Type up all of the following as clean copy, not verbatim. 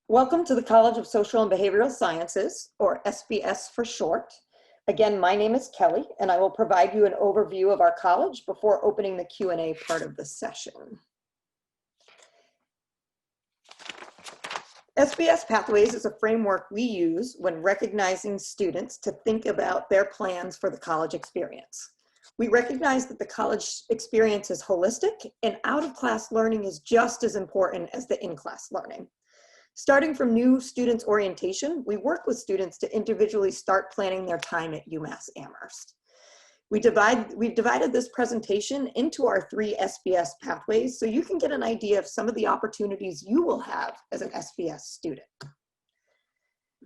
Welcome to the College of Social and Behavioral Sciences, or SBS for short. Again, my name is Kelly, and I will provide you an overview of our college before opening the Q&A part of the session. SBS Pathways is a framework we use when recognizing students to think about their plans for the college experience. We recognize that the college experience is holistic, and out-of-class learning is just as important as the in-class learning. Starting from new students' orientation, we work with students to individually start planning their time at UMass Amherst. We've divided this presentation into our 3 SBS pathways so you can get an idea of some of the opportunities you will have as an SBS student.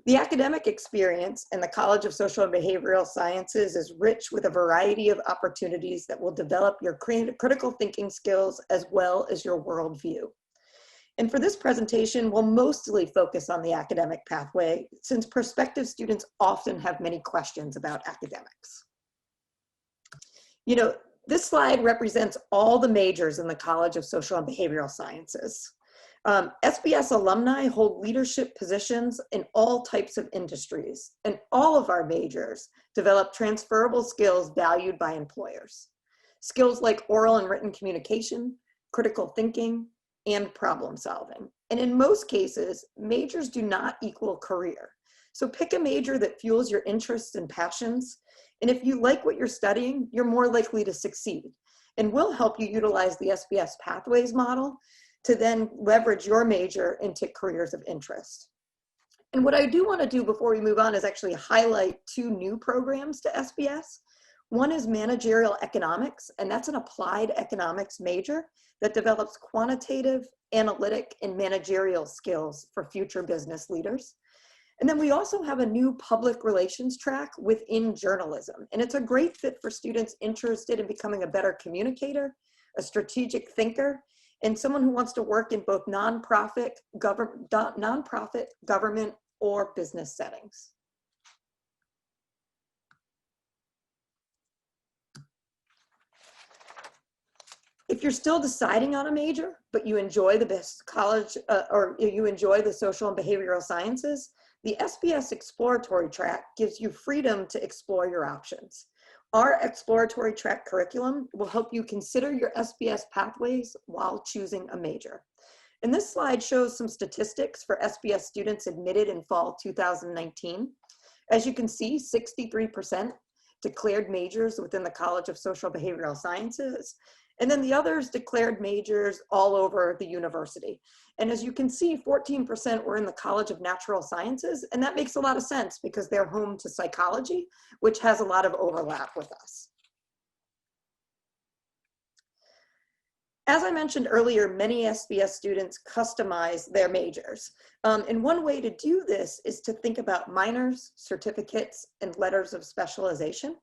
The academic experience in the College of Social and Behavioral Sciences is rich with a variety of opportunities that will develop your critical thinking skills as well as your worldview. And for this presentation, we'll mostly focus on the academic pathway since prospective students often have many questions about academics. You know, this slide represents all the majors in the College of Social and Behavioral Sciences. SBS alumni hold leadership positions in all types of industries, and all of our majors develop transferable skills valued by employers. Skills like oral and written communication, critical thinking, and problem solving. And in most cases, majors do not equal career. So pick a major that fuels your interests and passions. And if you like what you're studying, you're more likely to succeed. And we'll help you utilize the SBS Pathways model to then leverage your major into careers of interest. And what I do want to do before we move on is actually highlight 2 new programs to SBS. One is managerial economics, and that's an applied economics major that develops quantitative, analytic, and managerial skills for future business leaders. And then we also have a new public relations track within journalism, and it's a great fit for students interested in becoming a better communicator, a strategic thinker, and someone who wants to work in both nonprofit, government, or business settings. If you're still deciding on a major, but you enjoy the best college or you enjoy the social and behavioral sciences, the SBS exploratory track gives you freedom to explore your options. Our exploratory track curriculum will help you consider your SBS pathways while choosing a major. And this slide shows some statistics for SBS students admitted in fall 2019. As you can see, 63% declared majors within the College of Social Behavioral Sciences, and then the others declared majors all over the university. And as you can see, 14% were in the College of Natural Sciences, and that makes a lot of sense because they're home to psychology, which has a lot of overlap with us. As I mentioned earlier, many SBS students customize their majors. And one way to do this is to think about minors, certificates, and letters of specialization.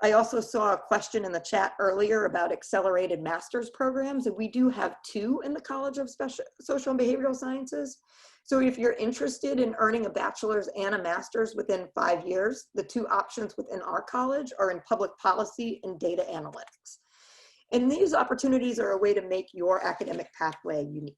I also saw a question in the chat earlier about accelerated master's programs, and we do have 2 in the College of Social and Behavioral Sciences. So if you're interested in earning a bachelor's and a master's within 5 years, the 2 options within our college are in public policy and data analytics. And these opportunities are a way to make your academic pathway unique.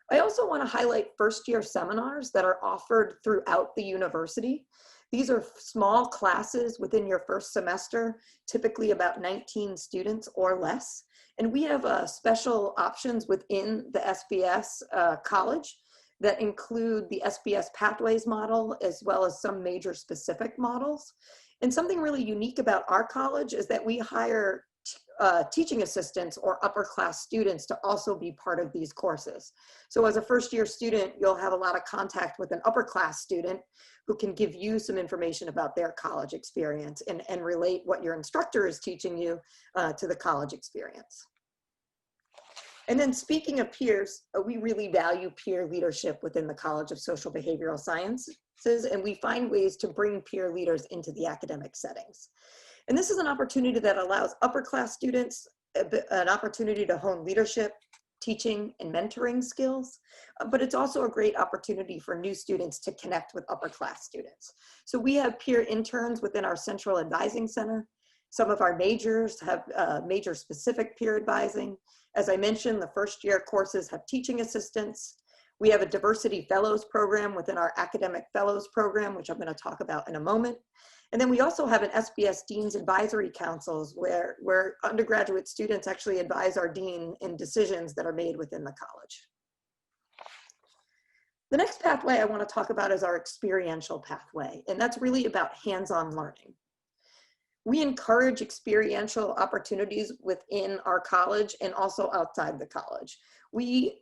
I also want to highlight first-year seminars that are offered throughout the university. These are small classes within your first semester, typically about 19 students or less. And we have special options within the SBS college that include the SBS Pathways model, as well as some major specific models. And something really unique about our college is that we hire teaching assistants or upper class students to also be part of these courses. So as a first year student, you'll have a lot of contact with an upper class student who can give you some information about their college experience and relate what your instructor is teaching you to the college experience. And then speaking of peers, we really value peer leadership within the College of Social Behavioral Sciences, and we find ways to bring peer leaders into the academic settings. And this is an opportunity that allows upper class students an opportunity to hone leadership, teaching, and mentoring skills, but it's also a great opportunity for new students to connect with upper class students. So we have peer interns within our Central Advising Center. Some of our majors have major specific peer advising. As I mentioned, the first year courses have teaching assistants. We have a diversity fellows program within our academic fellows program, which I'm going to talk about in a moment. And then we also have an SBS Dean's Advisory Councils where undergraduate students actually advise our dean in decisions that are made within the college. The next pathway I want to talk about is our experiential pathway, and that's really about hands-on learning. We encourage experiential opportunities within our college and also outside the college. We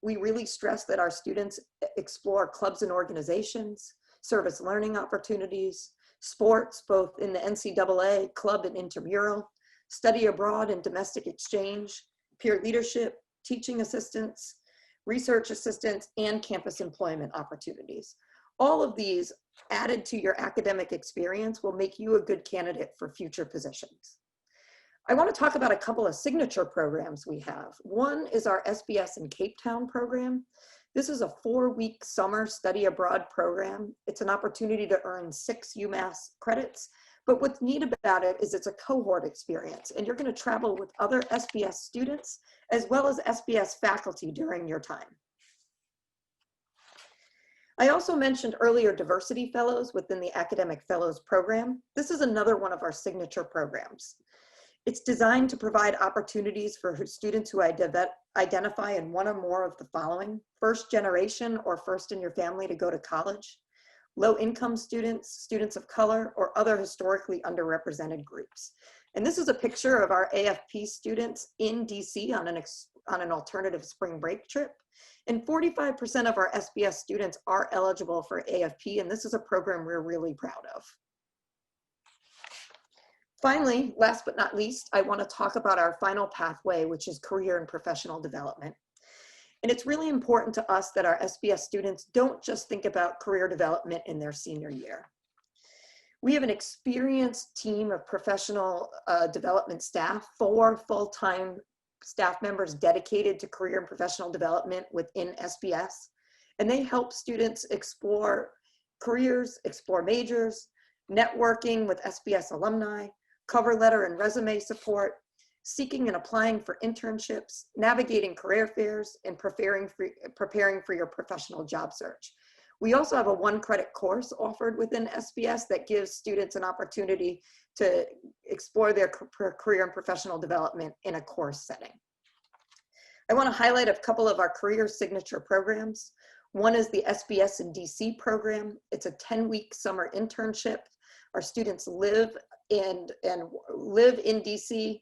really stress that our students explore clubs and organizations, service learning opportunities, sports, both in the NCAA, club and intramural, study abroad and domestic exchange, peer leadership, teaching assistants, research assistants, and campus employment opportunities. All of these added to your academic experience will make you a good candidate for future positions. I want to talk about a couple of signature programs we have. One is our SBS in Cape Town program. This is a 4-week summer study abroad program. It's an opportunity to earn 6 UMass credits, but what's neat about it is it's a cohort experience, and you're going to travel with other SBS students as well as SBS faculty during your time. I also mentioned earlier diversity fellows within the academic fellows program. This is another one of our signature programs. It's designed to provide opportunities for students who identify in one or more of the following: first generation or first in your family to go to college, low income students, students of color, or other historically underrepresented groups. And this is a picture of our AFP students in DC on an alternative spring break trip. And 45% of our SBS students are eligible for AFP, and this is a program we're really proud of. Finally, last but not least, I want to talk about our final pathway, which is career and professional development. And it's really important to us that our SBS students don't just think about career development in their senior year. We have an experienced team of professional development staff, 4 full-time staff members dedicated to career and professional development within SBS. And they help students explore careers, explore majors, networking with SBS alumni, cover letter and resume support, seeking and applying for internships, navigating career fairs, and preparing for your professional job search. We also have a 1-credit course offered within SBS that gives students an opportunity to explore their career and professional development in a course setting. I want to highlight a couple of our career signature programs. One is the SBS in DC program. It's a 10-week summer internship. Our students live in DC.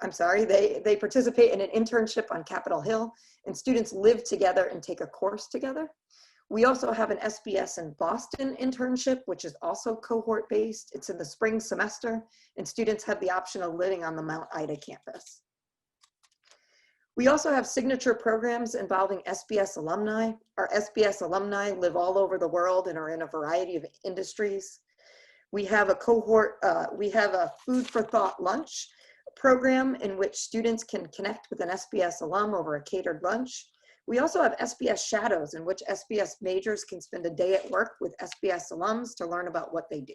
They participate in an internship on Capitol Hill, and students live together and take a course together. We also have an SBS in Boston internship, which is also cohort-based. It's in the spring semester, and students have the option of living on the Mount Ida campus. We also have signature programs involving SBS alumni. Our SBS alumni live all over the world and are in a variety of industries. We have a cohort, we have a food for thought lunch program in which students can connect with an SBS alum over a catered lunch. We also have SBS Shadows, in which SBS majors can spend a day at work with SBS alums to learn about what they do.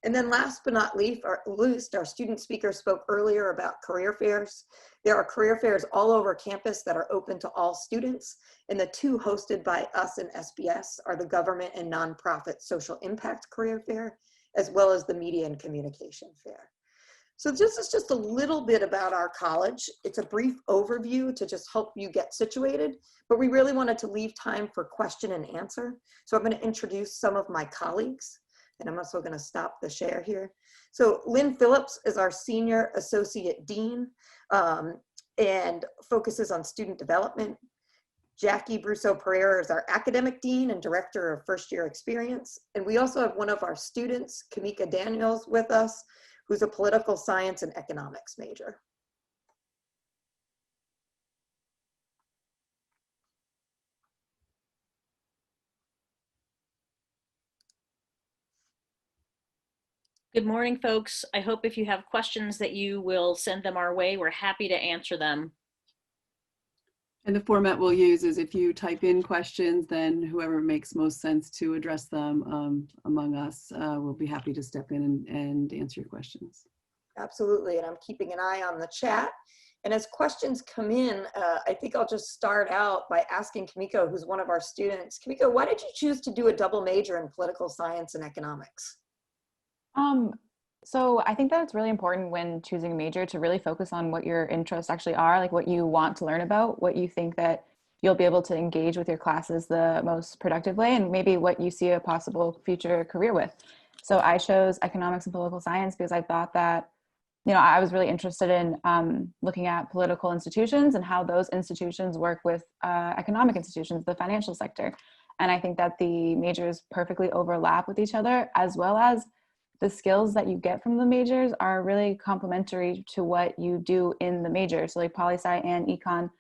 And then last but not least, our student speaker spoke earlier about career fairs. There are career fairs all over campus that are open to all students, and the 2 hosted by us and SBS are the Government and Nonprofit Social Impact Career Fair, as well as the Media and Communication Fair. So this is just a little bit about our college. It's a brief overview to just help you get situated, but we really wanted to leave time for question and answer. So I'm going to introduce some of my colleagues, and I'm also going to stop the share here. So Lynn Phillips is our Senior Associate Dean and focuses on student development. Jackie Brousseau-Pereira is our Academic Dean and Director of First Year Experience. And we also have one of our students, Kamika Daniels, with us, who's a political science and economics major. Good morning, folks. I hope if you have questions that you will send them our way. We're happy to answer them. And the format we'll use is if you type in questions, then whoever makes most sense to address them among us will be happy to step in and answer your questions. Absolutely, and I'm keeping an eye on the chat. And as questions come in, I think I'll just start out by asking Kimiko, who's one of our students. Kimiko, why did you choose to do a double major in political science and economics? So I think that it's really important when choosing a major to really focus on what your interests actually are, like what you want to learn about, what you think that you'll be able to engage with your classes the most productive way, and maybe what you see a possible future career with. So I chose economics and political science because I thought that, I was really interested in looking at political institutions and how those institutions work with economic institutions, the financial sector. And I think that the majors perfectly overlap with each other, as well as the skills that you get from the majors are really complementary to what you do in the major. So like poli-sci and econ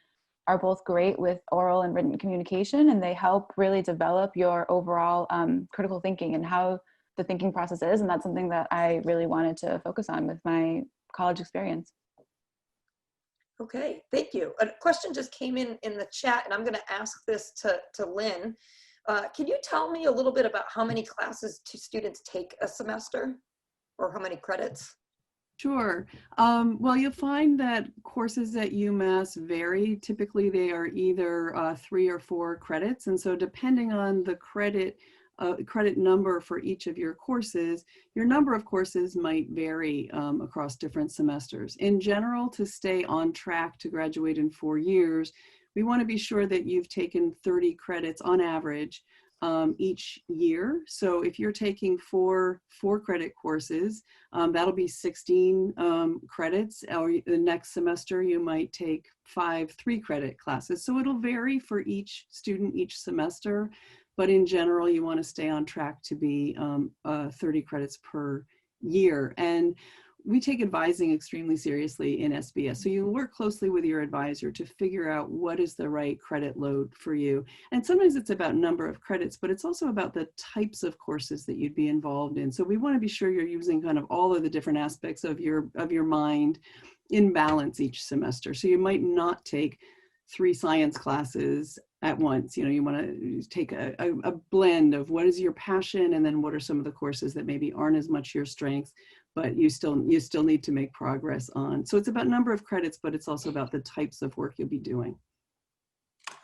are both great with oral and written communication, and they help really develop your overall critical thinking and how the thinking process is. And that's something that I really wanted to focus on with my college experience. Okay, thank you. A question just came in the chat, and I'm going to ask this to Lynn. Can you tell me a little bit about how many classes students take a semester, or how many credits? Sure. Well, you'll find that courses at UMass vary. Typically, they are either 3 or 4 credits. And so depending on the credit number for each of your courses, your number of courses might vary across different semesters. In general, to stay on track to graduate in 4 years, we want to be sure that you've taken 30 credits on average each year. So if you're taking 4 credit courses, that'll be 16 credits. Or the next semester, you might take 5 3-credit classes. So it'll vary for each student each semester. But in general, you want to stay on track to be 30 credits per year. And we take advising extremely seriously in SBS. So you work closely with your advisor to figure out what is the right credit load for you. And sometimes it's about number of credits, but it's also about the types of courses that you'd be involved in. So we want to be sure you're using kind of all of the different aspects of your mind in balance each semester. So you might not take 3 science classes at once. You want to take a blend of what is your passion, and then what are some of the courses that maybe aren't as much your strengths, but you still need to make progress on. So it's about number of credits, but it's also about the types of work you'll be doing.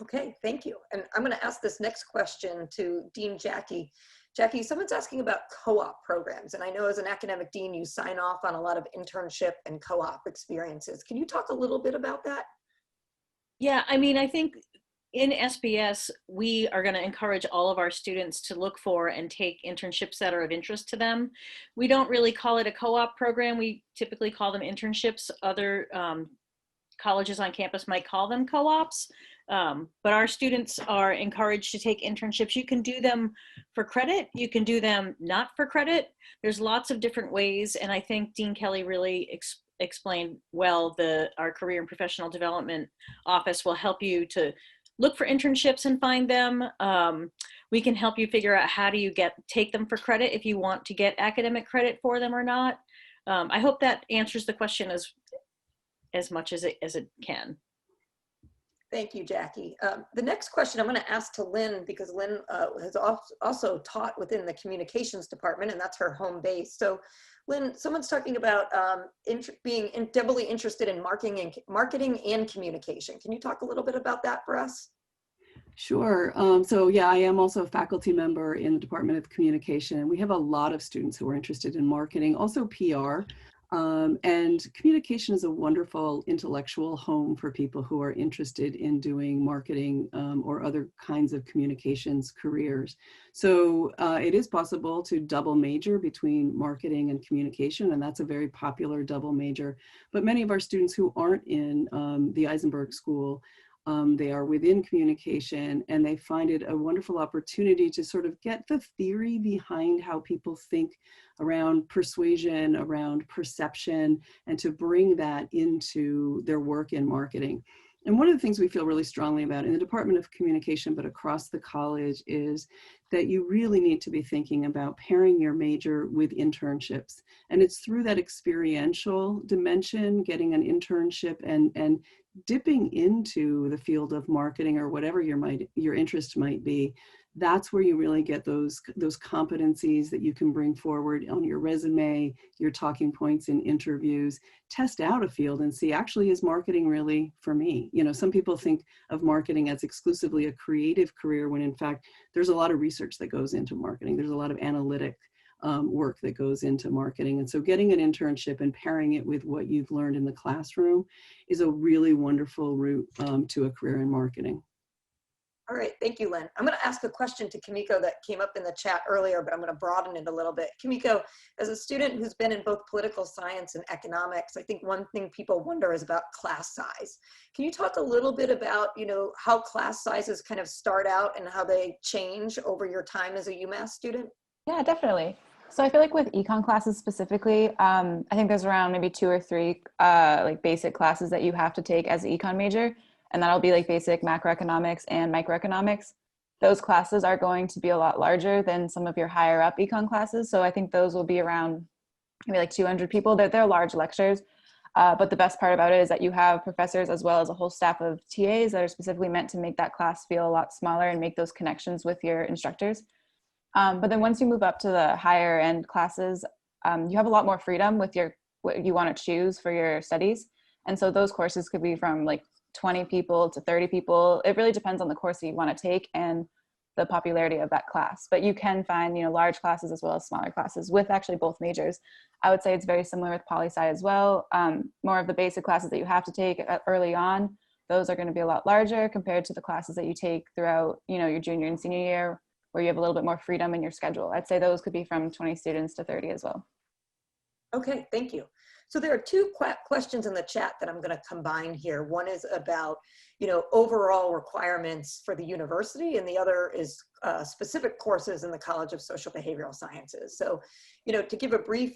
Okay, thank you. And I'm going to ask this next question to Dean Jackie. Jackie, someone's asking about co-op programs. And I know as an academic dean, you sign off on a lot of internship and co-op experiences. Can you talk a little bit about that? Yeah, I mean, I think in SBS, we are going to encourage all of our students to look for and take internships that are of interest to them. We don't really call it a co-op program. We typically call them internships. Other colleges on campus might call them co-ops, but our students are encouraged to take internships. You can do them for credit. You can do them not for credit. There's lots of different ways, and I think Dean Kelly really explained well. Our Career and Professional Development Office will help you to look for internships and find them. We can help you figure out how do you take them for credit if you want to get academic credit for them or not. I hope that answers the question as much as it can. Thank you, Jackie. The next question I'm going to ask to Lynn, because Lynn has also taught within the communications department, and that's her home base. So Lynn, someone's talking about being doubly interested in marketing and communication. Can you talk a little bit about that for us? Sure. So yeah, I am also a faculty member in the Department of Communication. We have a lot of students who are interested in marketing, also PR. And communication is a wonderful intellectual home for people who are interested in doing marketing or other kinds of communications careers. So it is possible to double major between marketing and communication, and that's a very popular double major. But many of our students who aren't in the Eisenberg School, they are within communication, and they find it a wonderful opportunity to sort of get the theory behind how people think around persuasion, around perception, and to bring that into their work in marketing. And one of the things we feel really strongly about in the Department of Communication, but across the college, is that you really need to be thinking about pairing your major with internships. And it's through that experiential dimension, getting an internship and dipping into the field of marketing or whatever your interest might be, that's where you really get those competencies that you can bring forward on your resume, your talking points in interviews. Test out a field and see, actually, is marketing really for me? You know, some people think of marketing as exclusively a creative career, when in fact, there's a lot of research that goes into marketing. There's a lot of analytic work that goes into marketing. And so getting an internship and pairing it with what you've learned in the classroom is a really wonderful route to a career in marketing. All right, thank you, Lynn. I'm going to ask a question to Kimiko that came up in the chat earlier, but I'm going to broaden it a little bit. Kimiko, as a student who's been in both political science and economics, I think one thing people wonder is about class size. Can you talk a little bit about, you know, how class sizes kind of start out and how they change over your time as a UMass student? Yeah, definitely. So I feel like with econ classes specifically, I think there's around maybe 2 or 3 like basic classes that you have to take as an econ major. And that'll be like basic macroeconomics and microeconomics. Those classes are going to be a lot larger than some of your higher up econ classes. So I think those will be around maybe like 200 people. They're large lectures. But the best part about it is that you have professors as well as a whole staff of TAs that are specifically meant to make that class feel a lot smaller and make those connections with your instructors. But then once you move up to the higher end classes, you have a lot more freedom with what you want to choose for your studies. And so those courses could be from like 20 people to 30 people. It really depends on the course that you want to take and the popularity of that class. But you can find, you know, large classes as well as smaller classes with actually both majors. I would say it's very similar with poli-sci as well. More of the basic classes that you have to take early on, those are going to be a lot larger compared to the classes that you take throughout, you know, your junior and senior year, where you have a little bit more freedom in your schedule. I'd say those could be from 20 students to 30 as well. Okay, thank you. So there are 2 questions in the chat that I'm going to combine here. One is about, you know, overall requirements for the university, and the other is specific courses in the College of Social Behavioral Sciences. So, you know, to give a brief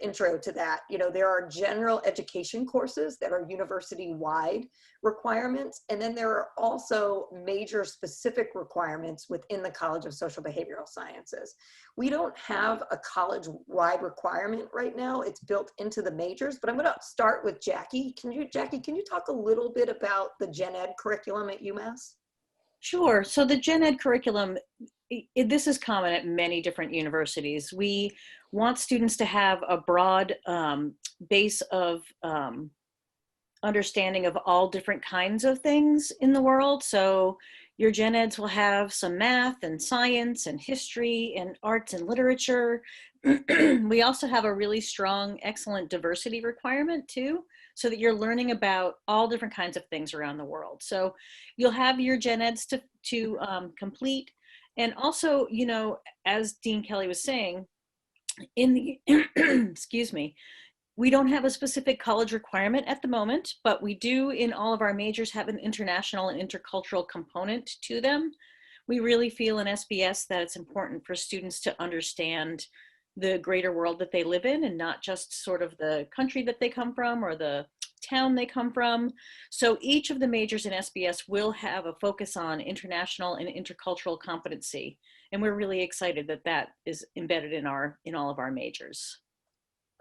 intro to that, you know, there are general education courses that are university-wide requirements, and then there are also major specific requirements within the College of Social Behavioral Sciences. We don't have a college-wide requirement right now. It's built into the majors, but I'm going to start with Jackie. Jackie, can you talk a little bit about the Gen Ed curriculum at UMass? Sure. So the Gen Ed curriculum, this is common at many different universities. We want students to have a broad base of understanding of all different kinds of things in the world. So your Gen Eds will have some math and science and history and arts and literature. We also have a really strong, excellent diversity requirement too, so that you're learning about all different kinds of things around the world. So you'll have your Gen Eds to complete. And also, you know, as Dean Kelly was saying, in the, excuse me, we don't have a specific college requirement at the moment, but we do in all of our majors have an international and intercultural component to them. We really feel in SBS that it's important for students to understand the greater world that they live in and not just sort of the country that they come from or the town they come from. So each of the majors in SBS will have a focus on international and intercultural competency. And we're really excited that that is embedded in all of our majors.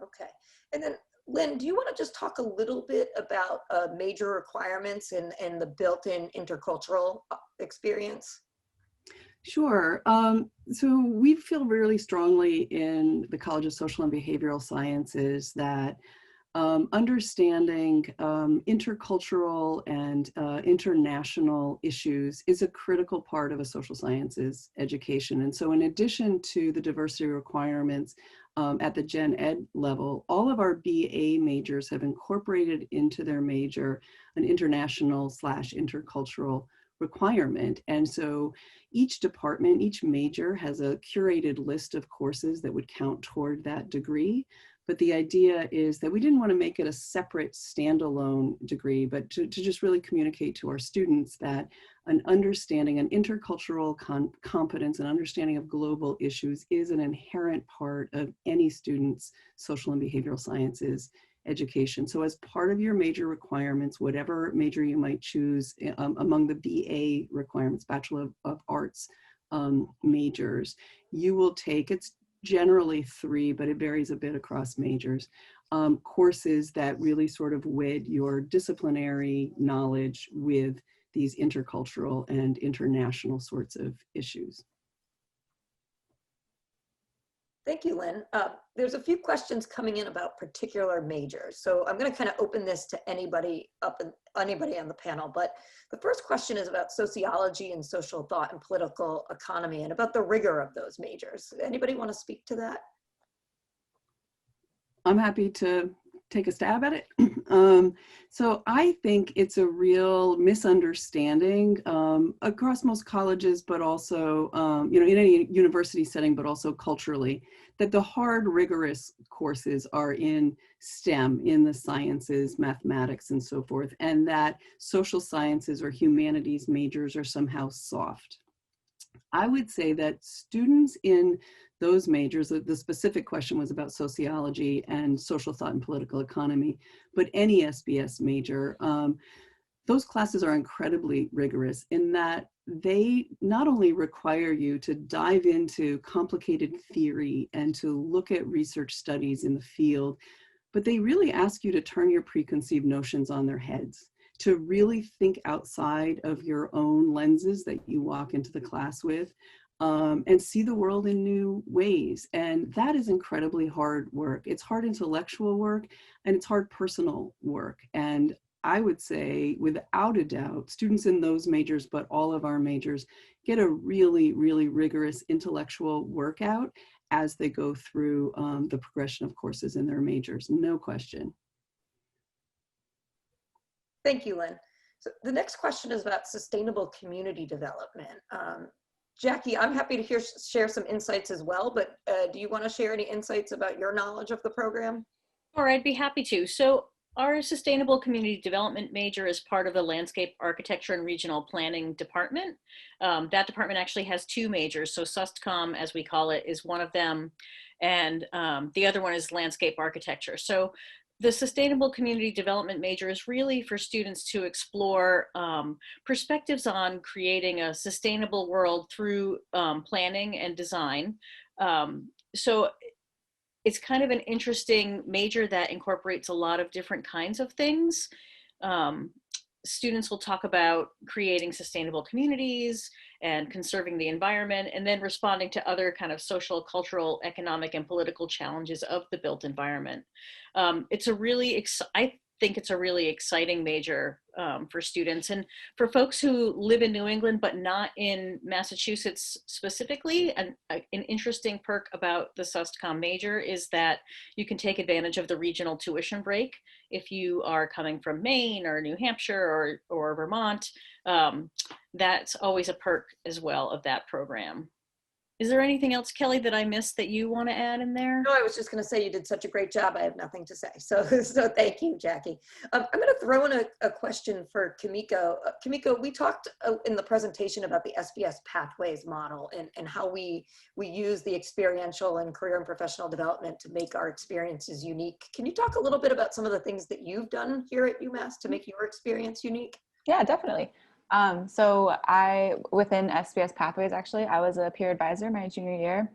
Okay. And then Lynn, do you want to just talk a little bit about major requirements and the built-in intercultural experience? Sure. So we feel really strongly in the College of Social and Behavioral Sciences that understanding intercultural and international issues is a critical part of a social sciences education. And so in addition to the diversity requirements at the Gen Ed level, all of our BA majors have incorporated into their major an international/intercultural requirement. And so each department, each major has a curated list of courses that would count toward that degree. But the idea is that we didn't want to make it a separate standalone degree, but to just really communicate to our students that an understanding, an intercultural competence, an understanding of global issues is an inherent part of any student's social and behavioral sciences education. So as part of your major requirements, whatever major you might choose among the BA requirements, Bachelor of Arts majors, you will take, it's generally 3, but it varies a bit across majors. courses that really sort of wed your disciplinary knowledge with these intercultural and international sorts of issues. Thank you, Lynn. There's a few questions coming in about particular majors. So I'm going to kind of open this to anybody anybody on the panel. But the first question is about sociology and social thought and political economy and about the rigor of those majors. Anybody want to speak to that? I'm happy to take a stab at it. So I think it's a real misunderstanding across most colleges, but also, in any university setting, but also culturally, that the hard, rigorous courses are in STEM, in the sciences, mathematics, and so forth, and that social sciences or humanities majors are somehow soft. I would say that students in those majors, the specific question was about sociology and social thought and political economy, but any SBS major, those classes are incredibly rigorous in that they not only require you to dive into complicated theory and to look at research studies in the field, but they really ask you to turn your preconceived notions on their heads, to really think outside of your own lenses that you walk into the class with, and see the world in new ways. And that is incredibly hard work. It's hard intellectual work and it's hard personal work. And I would say, without a doubt, students in those majors, but all of our majors, get a really, really rigorous intellectual workout as they go through the progression of courses in their majors, no question. Thank you, Lynn. So the next question is about sustainable community development. Jackie, I'm happy to share some insights as well, but do you want to share any insights about your knowledge of the program? Sure, I'd be happy to. So our Sustainable Community Development major is part of the Landscape Architecture and Regional Planning department. That department actually has two majors. So SUSTCOM, as we call it, is one of them, and the other one is Landscape Architecture. So the Sustainable Community Development major is really for students to explore perspectives on creating a sustainable world through planning and design. So it's kind of an interesting major that incorporates a lot of different kinds of things. Students will talk about creating sustainable communities and conserving the environment, and then responding to other kind of social, cultural, economic, and political challenges of the built environment. It's a really, I think it's a really exciting major for students. And for folks who live in New England, but not in Massachusetts specifically, an interesting perk about the SUSTCOM major is that you can take advantage of the regional tuition break. If you are coming from Maine or New Hampshire or Vermont, that's always a perk as well of that program. Is there anything else, Kelly, that I missed that you want to add in there? No, I was just going to say you did such a great job. I have nothing to say. So thank you, Jackie. I'm going to throw in a question for Kimiko. Kimiko, we talked in the presentation about the SBS Pathways model and how we use the experiential and career and professional development to make our experiences unique. Can you talk a little bit about some of the things that you've done here at UMass to make your experience unique? Yeah, definitely. So within SBS Pathways, actually, I was a peer advisor my junior year,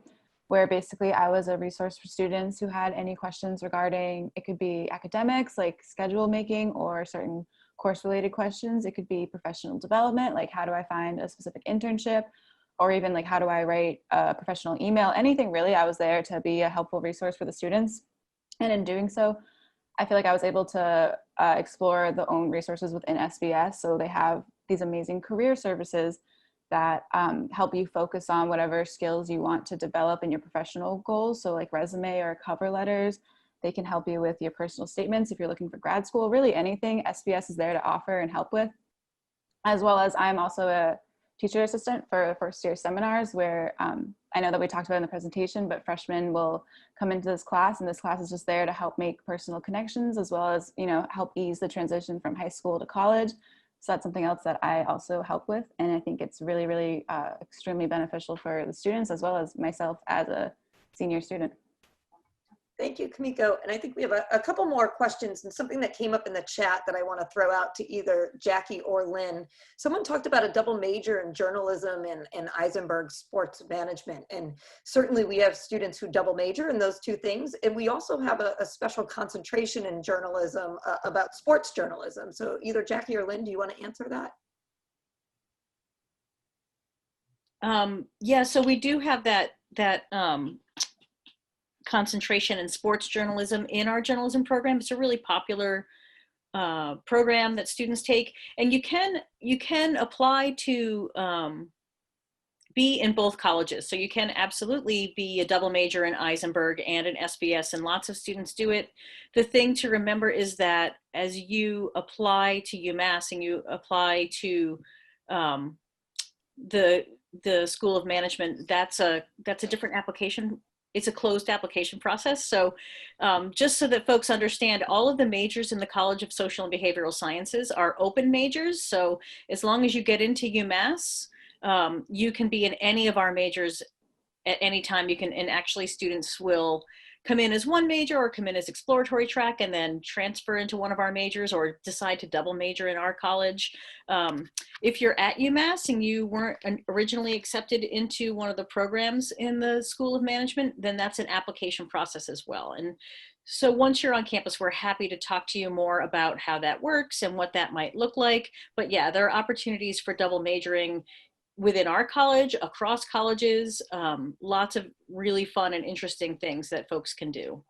where basically I was a resource for students who had any questions regarding, it could be academics, like schedule making, or certain course related questions. It could be professional development, like how do I find a specific internship, or even like how do I write a professional email, anything really. I was there to be a helpful resource for the students. And in doing so, I feel like I was able to explore the own resources within SBS. So they have these amazing career services that help you focus on whatever skills you want to develop in your professional goals. So like resume or cover letters, they can help you with your personal statements if you're looking for grad school, really anything SBS is there to offer and help with. As well as I'm also a teacher assistant for first year seminars where I know that we talked about in the presentation, but freshmen will come into this class, and this class is just there to help make personal connections as well as, help ease the transition from high school to college. So that's something else that I also help with. And I think it's really, really extremely beneficial for the students as well as myself as a senior student. Thank you, Kamiko. And I think we have a couple more questions and something that came up in the chat that I want to throw out to either Jackie or Lynn. Someone talked about a double major in journalism and Eisenberg sports management. And certainly we have students who double major in those two things. And we also have a special concentration in journalism about sports journalism. So either Jackie or Lynn, do you want to answer that? Yeah, so we do have that concentration in sports journalism in our journalism program. It's a really popular program that students take, and you can apply to be in both colleges. So you can absolutely be a double major in Eisenberg and an SBS, and lots of students do it. The thing to remember is that as you apply to UMass and you apply to the School of Management, that's a different application. It's a closed application process. So just so that folks understand, all of the majors in the College of Social and Behavioral Sciences are open majors. So as long as you get into UMass, you can be in any of our majors at any time. You can, and actually students will come in as one major or come in as exploratory track and then transfer into one of our majors or decide to double major in our college. If you're at UMass and you weren't originally accepted into one of the programs in the School of Management, then that's an application process as well. And so once you're on campus, we're happy to talk to you more about how that works and what that might look like. But yeah, there are opportunities for double majoring within our college, across colleges, lots of really fun and interesting things that folks can do.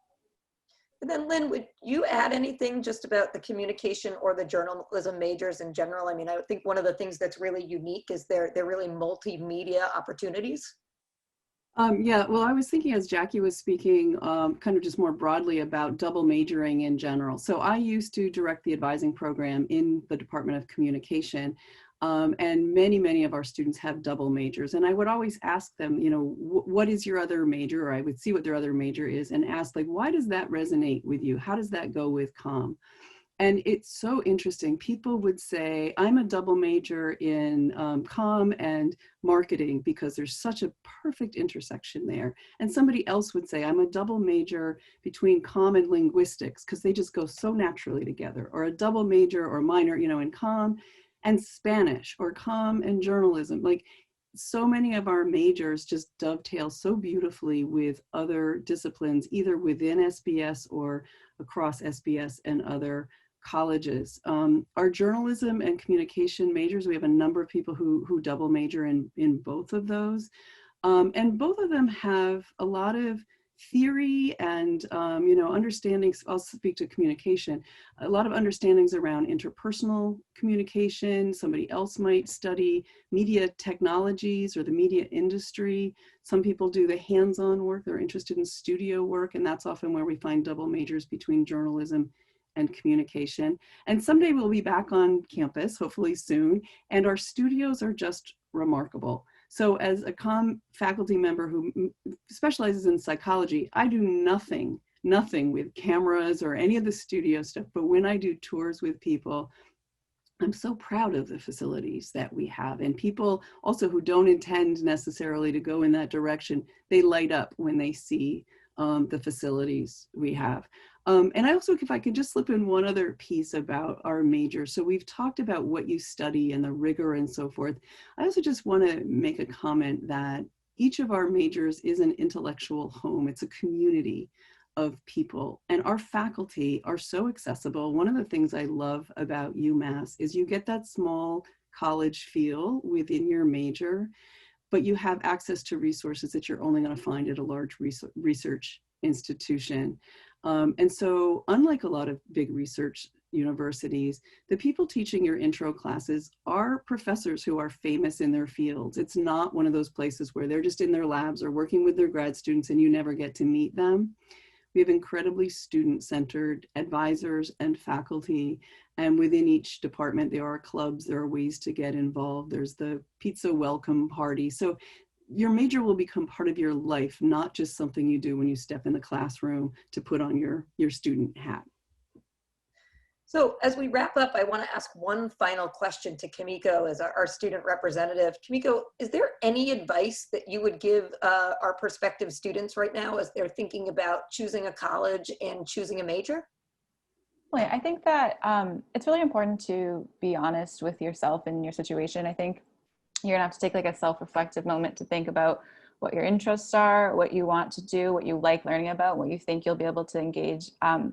And then Lynn, would you add anything just about the communication or the journalism majors in general? I mean, I think one of the things that's really unique is they're really multimedia opportunities. Yeah, well, I was thinking as Jackie was speaking, kind of just more broadly about double majoring in general. So I used to direct the advising program in the Department of Communication. And many of our students have double majors. And I would always ask them, you know, what is your other major? Or I would see what their other major is and ask, like, why does that resonate with you? How does that go with comm? And it's so interesting. People would say, I'm a double major in comm and marketing because there's such a perfect intersection there. And somebody else would say, I'm a double major between comm and linguistics because they just go so naturally together. Or a double major or minor, you know, in comm and Spanish, or comm and journalism. Like, so many of our majors just dovetail so beautifully with other disciplines, either within SBS or across SBS and other colleges. Our journalism and communication majors, we have a number of people who double major in both of those. And both of them have a lot of theory and you know, understandings. I'll speak to communication, a lot of understandings around interpersonal communication. Somebody else might study media technologies or the media industry. Some people do the hands-on work, they're interested in studio work, and that's often where we find double majors between journalism and communication. And someday we'll be back on campus, hopefully soon, and our studios are just remarkable. So as a comm faculty member who specializes in psychology, I do nothing with cameras or any of the studio stuff. But when I do tours with people, I'm so proud of the facilities that we have. And people also who don't intend necessarily to go in that direction, they light up when they see the facilities we have. And I also, if I could just slip in one other piece about our major. So we've talked about what you study and the rigor and so forth. I also just want to make a comment that each of our majors is an intellectual home. It's a community of people, and our faculty are so accessible. One of the things I love about UMass is you get that small college feel within your major, but you have access to resources that you're only going to find at a large research institution. And so unlike a lot of big research universities, the people teaching your intro classes are professors who are famous in their fields. It's not one of those places where they're just in their labs or working with their grad students and you never get to meet them. We have incredibly student-centered advisors and faculty, and within each department there are clubs, there are ways to get involved. There's the pizza welcome party. So your major will become part of your life, not just something you do when you step in the classroom to put on your student hat. So as we wrap up, I want to ask one final question to Kimiko as our student representative. Kimiko, is there any advice that you would give our prospective students right now as they're thinking about choosing a college and choosing a major? Well, I think that it's really important to be honest with yourself and your situation. I think you're gonna have to take like a self-reflective moment to think about what your interests are, what you want to do, what you like learning about, what you think you'll be able to engage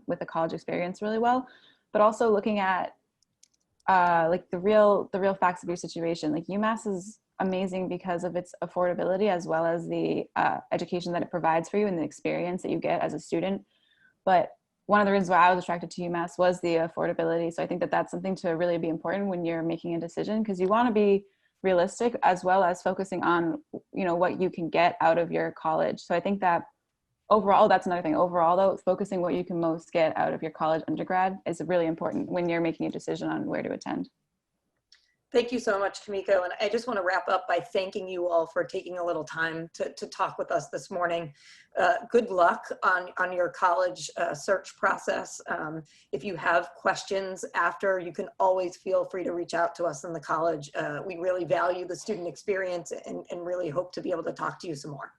with the college experience really well, but also looking at like the real facts of your situation. Like UMass is amazing because of its affordability as well as the education that it provides for you and the experience that you get as a student. But one of the reasons why I was attracted to UMass was the affordability. So I think that that's something to really be important when you're making a decision, because you want to be realistic as well as focusing on, you know, what you can get out of your college. So I think that overall, that's another thing. Overall, though, focusing what you can most get out of your college undergrad is really important when you're making a decision on where to attend. Thank you so much, Kimiko. And I just want to wrap up by thanking you all for taking a little time to talk with us this morning. Good luck on your college search process. If you have questions after, you can always feel free to reach out to us in the college. We really value the student experience and really hope to be able to talk to you some more.